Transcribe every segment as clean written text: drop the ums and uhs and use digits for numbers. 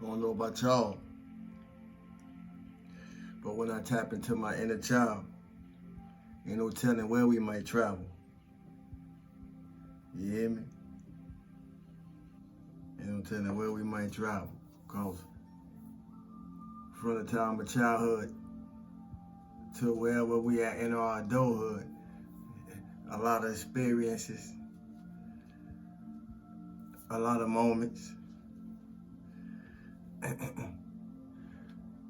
I don't know about y'all, but when I tap into my inner child, ain't no telling where we might travel. You hear me? Ain't no telling where we might travel. Cause from the time of childhood to wherever we at in our adulthood, a lot of experiences, a lot of moments,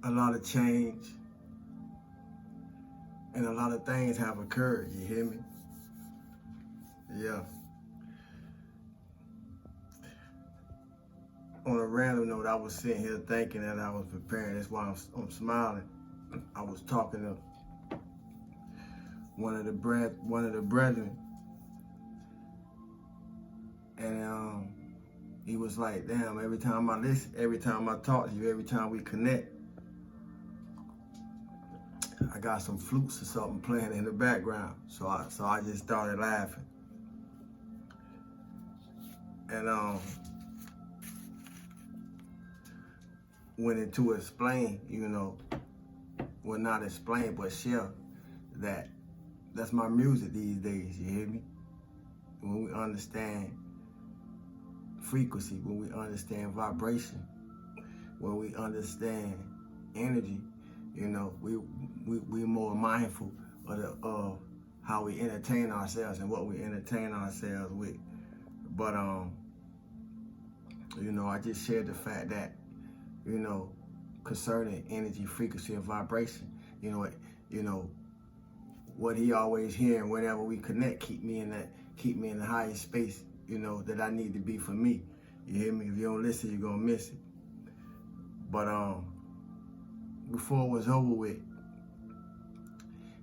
a lot of change, and a lot of things have occurred, you hear me? Yeah. On a random note, I was sitting here thinking that I was preparing. That's why I'm smiling. I was talking to one of the brethren, and he was like, "Damn! Every time I listen, every time I talk to you, every time we connect, I got some flutes or something playing in the background." So I just started laughing, and went into explain, well, not explain, but share that that's my music these days, you hear me? When we understand frequency, when we understand vibration, when we understand energy, we more mindful of how we entertain ourselves and what we entertain ourselves with. But I just shared the fact that, concerning energy, frequency, and vibration, what he always hearing whenever we connect, keep me in the highest space, that I need to be for me. You hear me? If you don't listen, you're gonna miss it. But before it was over with,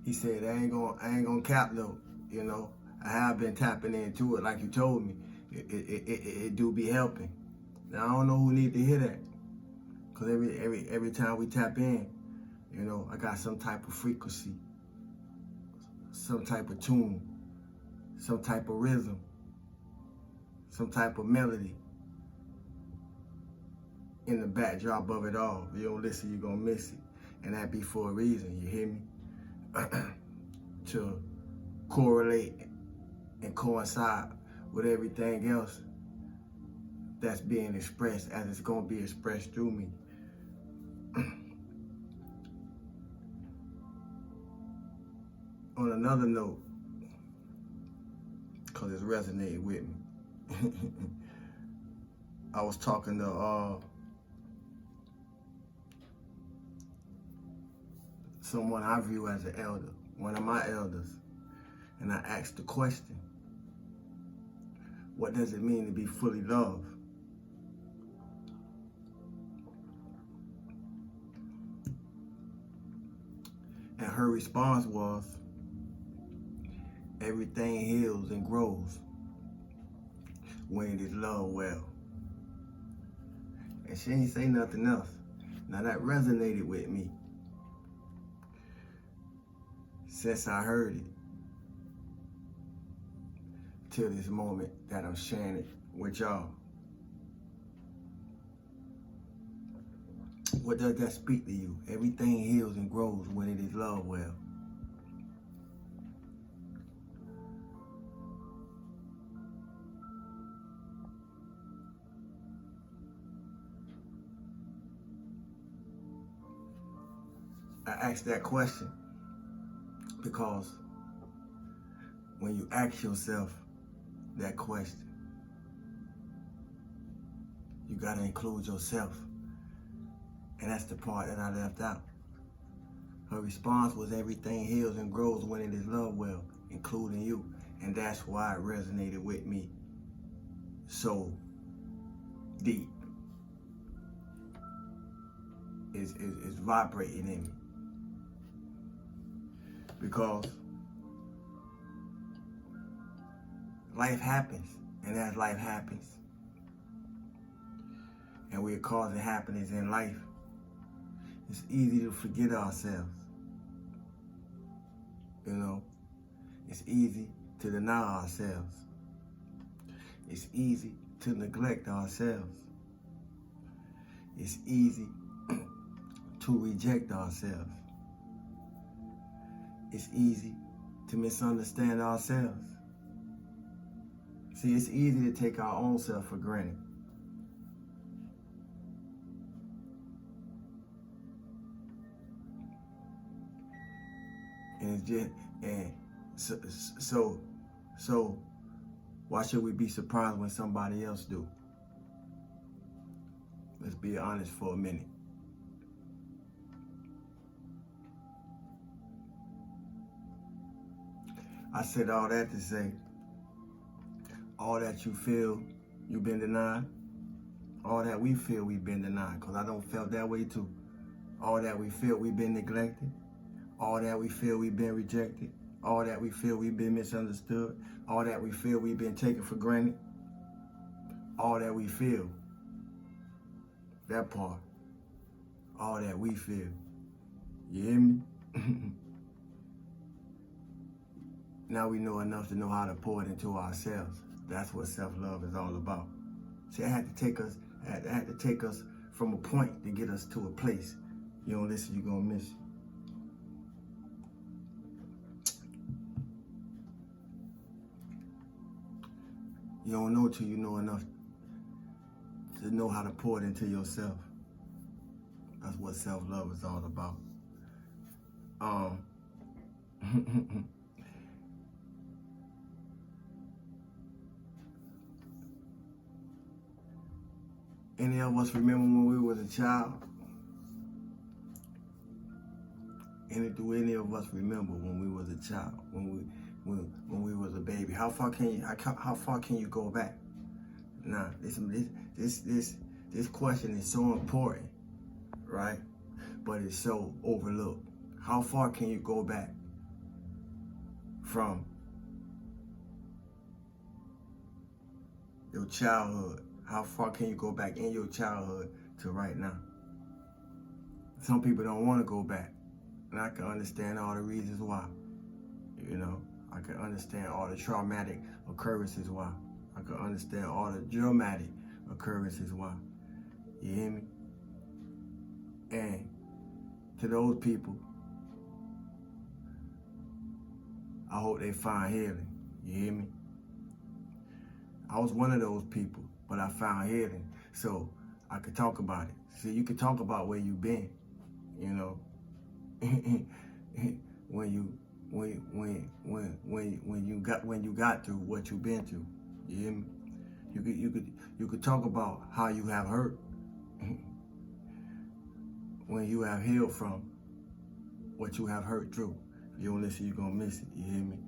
he said, I ain't gonna cap though, I have been tapping into it like you told me. It do be helping. Now I don't know who need to hear that. Cause every time we tap in, I got some type of frequency, some type of tune, some type of rhythm, some type of melody in the backdrop of it all. If you don't listen, you're gonna miss it. And that be for a reason, you hear me? To correlate and coincide with everything else that's being expressed as it's gonna be expressed through me. On another note, because it's resonated with me, I was talking to someone I view as an elder, one of my elders, and I asked the question, what does it mean to be fully loved? And her response was, everything heals and grows when it is loved well. And she ain't say nothing else. Now that resonated with me since I heard it till this moment that I'm sharing it with y'all. What does that speak to you? Everything heals and grows when it is loved well. I asked that question because when you ask yourself that question, you gotta include yourself. And that's the part that I left out. Her response was, everything heals and grows when it is loved well, including you. And that's why it resonated with me so deep. It's vibrating in me. Because life happens, and as life happens, and we're causing happiness in life, it's easy to forget ourselves. It's easy to deny ourselves. It's easy to neglect ourselves. It's easy to reject ourselves. It's easy to misunderstand ourselves. See, it's easy to take our own self for granted. And it's just, and so why should we be surprised when somebody else do? Let's be honest for a minute. I said all that to say, all that you feel you've been denied, all that we feel we've been denied, because I don't felt that way too. All that we feel we've been neglected, all that we feel we've been rejected, all that we feel we've been misunderstood, all that we feel we've been taken for granted, all that we feel, that part, all that we feel. You hear me? Now we know enough to know how to pour it into ourselves. That's what self-love is all about. See, it had to take us from a point to get us to a place. You don't listen, you're gonna miss it. You don't know till you know enough to know how to pour it into yourself. That's what self-love is all about. Any of us remember when we was a child? Do any of us remember when we was a child? When we was a baby? How far can you go back? Now, this question is so important, right? But it's so overlooked. How far can you go back from your childhood? How far can you go back in your childhood to right now? Some people don't want to go back, and I can understand all the reasons why. You know, I can understand all the traumatic occurrences why. I can understand all the dramatic occurrences why. You hear me? And to those people, I hope they find healing. You hear me? I was one of those people, but I found healing, so I could talk about it. See, you could talk about where you've been, you know, when you got through what you've been through. You hear me? You could talk about how you have hurt when you have healed from what you have hurt through. If you don't listen, you're gonna miss it. You hear me?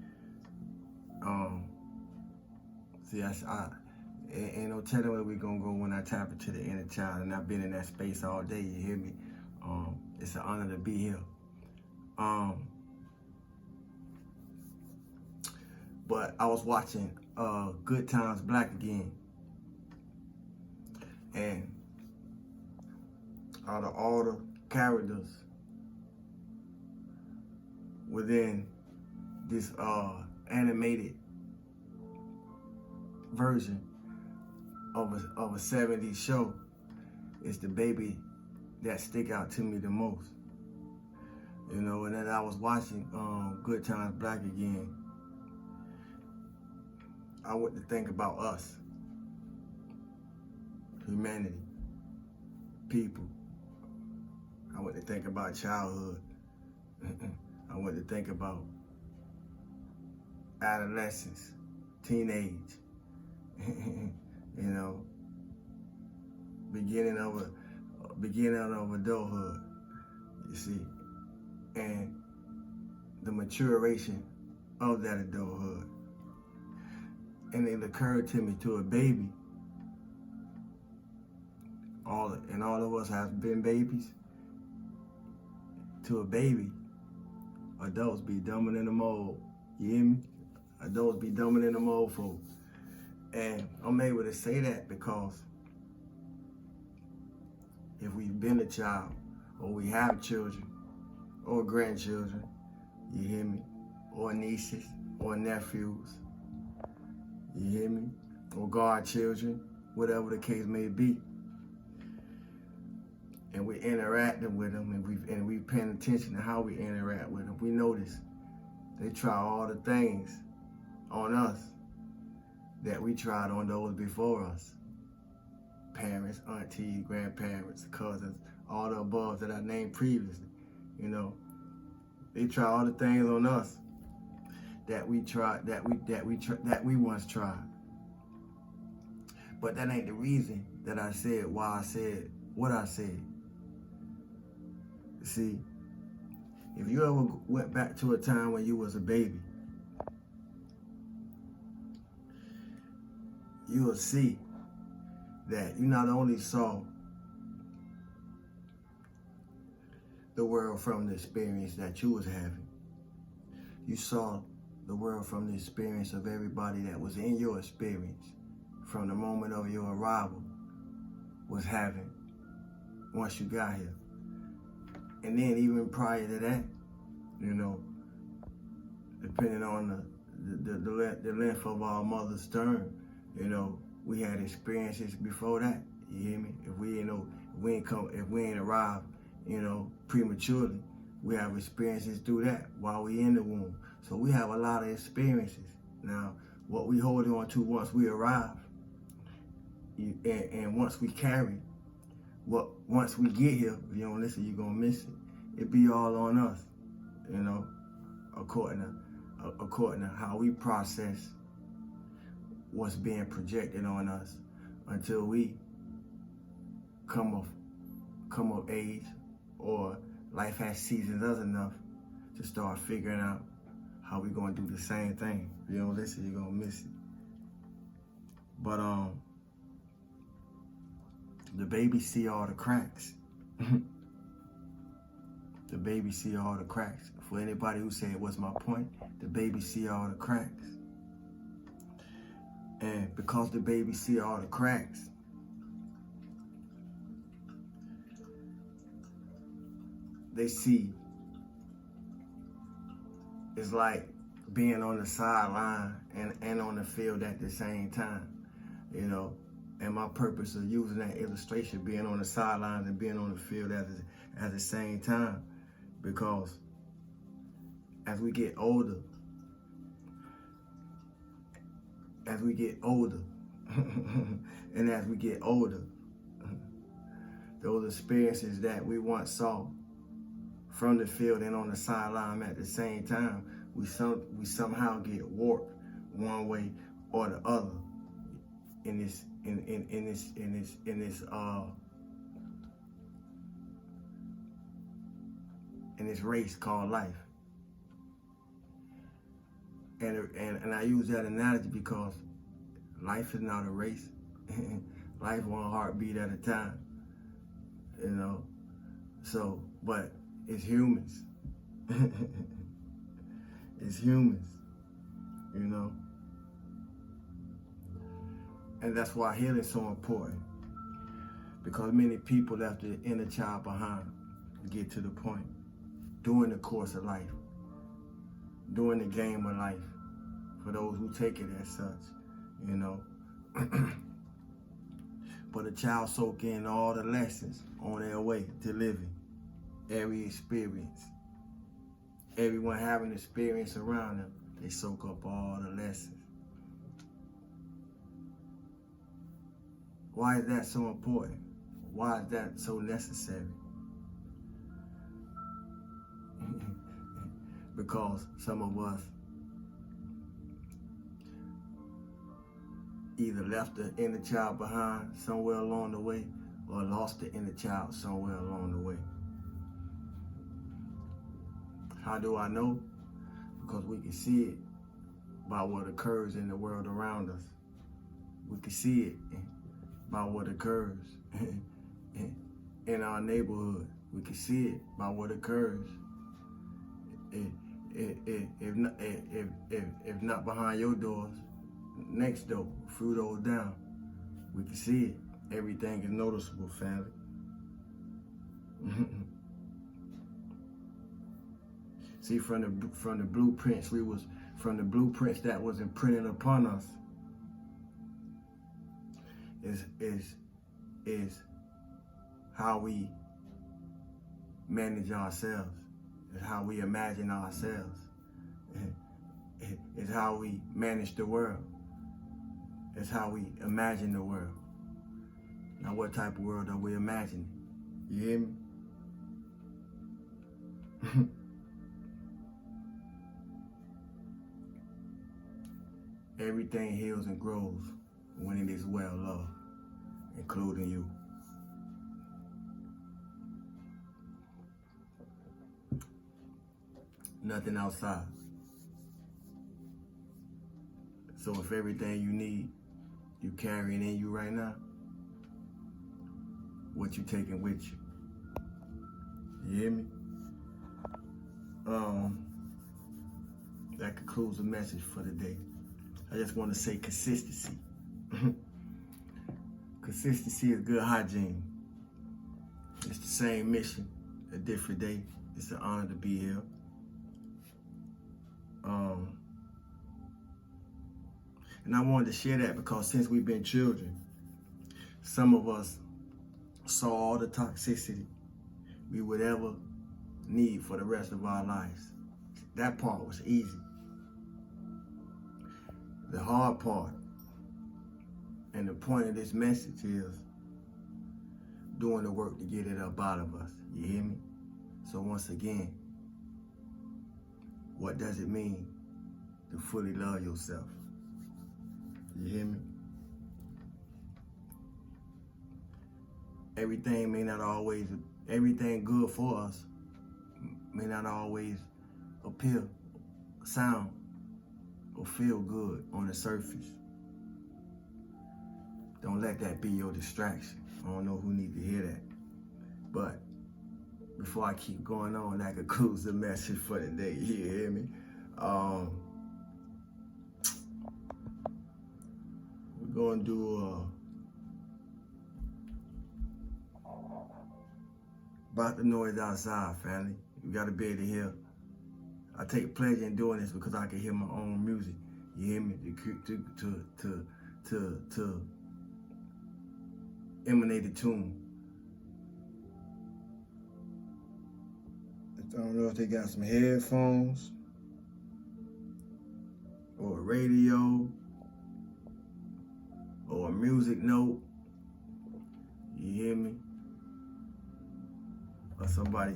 See, ain't no telling where we gonna go when I tap into the inner child, and I've been in that space all day. You hear me? It's an honor to be here. But I was watching Good Times Black again, and out of all the characters within this animated version of a 70s show, it's the baby that stick out to me the most. You know, and then I was watching Good Times Black again, I went to think about us, humanity, people. I went to think about childhood. I went to think about adolescence, teenage, you know, beginning of adulthood, you see, and the maturation of that adulthood. And it occurred to me, to a baby, all of us have been babies. To a baby, adults be dumber than the mole. You hear me? Adults be dumber than the mole folk. And I'm able to say that because if we've been a child, or we have children, or grandchildren, you hear me? Or nieces, or nephews, you hear me? Or godchildren, whatever the case may be. and we're interacting with them, and we paying attention to how we interact with them, we notice they try all the things on us that we tried on those before us. Parents, aunties, grandparents, cousins, all the above that I named previously. You know, they try all the things on us that we once tried. But that ain't the reason that I said why I said what I said. See, if you ever went back to a time when you was a baby, you will see that you not only saw the world from the experience that you was having, you saw the world from the experience of everybody that was in your experience from the moment of your arrival was having once you got here. And then even prior to that, you know, depending on the length of our mother's term, you know, we had experiences before that. You hear me? If we ain't arrived, you know, prematurely, we have experiences through that while we in the womb. So we have a lot of experiences. Now, what we hold on to once we arrive, and once we carry, once we get here, if you don't listen, you're gonna miss it. It be all on us, you know, according to how we process what's being projected on us until we come of age, or life has seasoned us enough to start figuring out how we gonna do the same thing. If you don't listen, you're gonna miss it. But the baby see all the cracks. The baby see all the cracks. For anybody who said, what's my point? The baby see all the cracks. And because the baby see all the cracks, they see it's like being on the sideline and on the field at the same time, you know. And my purpose of using that illustration, being on the sidelines and being on the field at the same time, because as we get older, and as we get older, those experiences that we once saw from the field and on the sideline at the same time, we somehow get warped one way or the other in this race called life. And I use that analogy because life is not a race. Life one heartbeat at a time, you know. So, but it's humans. It's humans, you know. And that's why healing is so important. Because many people left the inner child behind to get to the point during the course of life, during the game of life, for those who take it as such, you know. But a child soak in all the lessons on their way to living, every experience. Everyone having experience around them, they soak up all the lessons. Why is that so important? Why is that so necessary? Because some of us either left the inner child behind somewhere along the way or lost the inner child somewhere along the way. How do I know? Because we can see it by what occurs in the world around us. We can see it by what occurs in our neighborhood. We can see it by what occurs. If not behind your doors, next door, a few doors down, we can see it. Everything is noticeable, family. See, from the blueprints that was imprinted upon us, is how we manage ourselves. It's how we imagine ourselves. It's how we manage the world. It's how we imagine the world. Now, what type of world are we imagining? You hear me? Everything heals and grows when it is well loved, including you. Nothing outside. So if everything you need, you carrying in you right now, what you taking with you? You hear me? That concludes the message for today. I just want to say consistency. Consistency is good hygiene. It's the same mission, a different day. It's an honor to be here. And I wanted to share that because since we've been children, some of us saw all the toxicity we would ever need for the rest of our lives. That part was easy. The hard part, and the point of this message is doing the work to get it up out of us. You hear me? So once again, what does it mean to fully love yourself? You hear me? Everything good for us may not always appear, sound, or feel good on the surface. Don't let that be your distraction. I don't know who needs to hear that. But before I keep going on, that concludes the message for today. You hear me? We're going to do about the noise outside, family. You got to be able to hear. I take pleasure in doing this because I can hear my own music. You hear me? To emanate the tune. I don't know if they got some headphones or a radio or a music note. You hear me? Or somebody,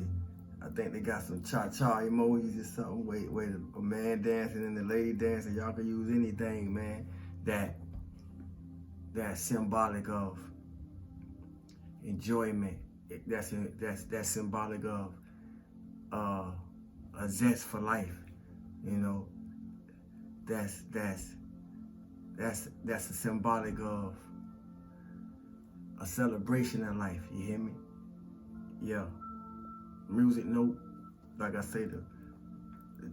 I think they got some cha-cha emojis or something. Wait, a man dancing and a lady dancing. Y'all can use anything, man, that's symbolic of enjoyment. That's symbolic of a zest for life. You know, that's a symbolic of a celebration of life. You hear me? Yeah. Music note, like I say, the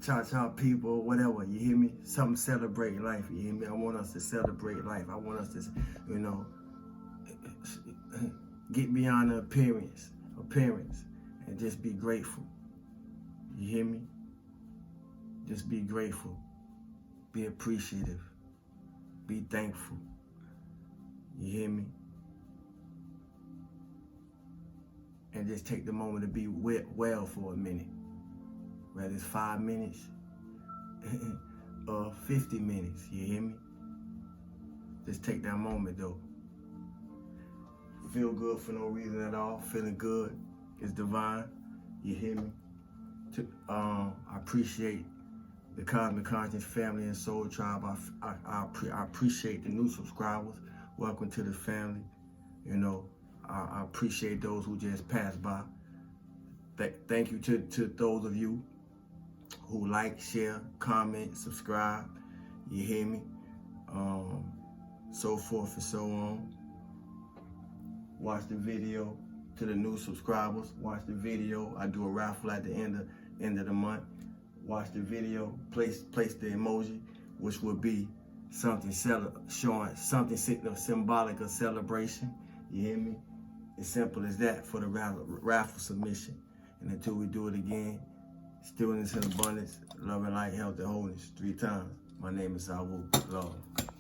cha-cha people, whatever, you hear me? Something celebrate life, you hear me? I want us to celebrate life. I want us to, you know, get beyond the appearance, and just be grateful. You hear me? Just be grateful. Be appreciative. Be thankful. You hear me? And just take the moment to be well for a minute. Whether it's 5 minutes or 50 minutes, you hear me? Just take that moment though. Feel good for no reason at all. Feeling good is divine, you hear me? I appreciate the Cosmic Conscience family and Soul Tribe. I appreciate the new subscribers. Welcome to the family, you know. I appreciate those who just passed by. Thank you to those of you who like, share, comment, subscribe. You hear me? So forth and so on. Watch the video. To the new subscribers, watch the video. I do a raffle at the end of the month. Watch the video. Place the emoji, which will be something showing something symbolic of celebration. You hear me? As simple as that for the raffle submission. And until we do it again, stillness and abundance, love and light, health and wholeness 3 times. My name is Awu. Love.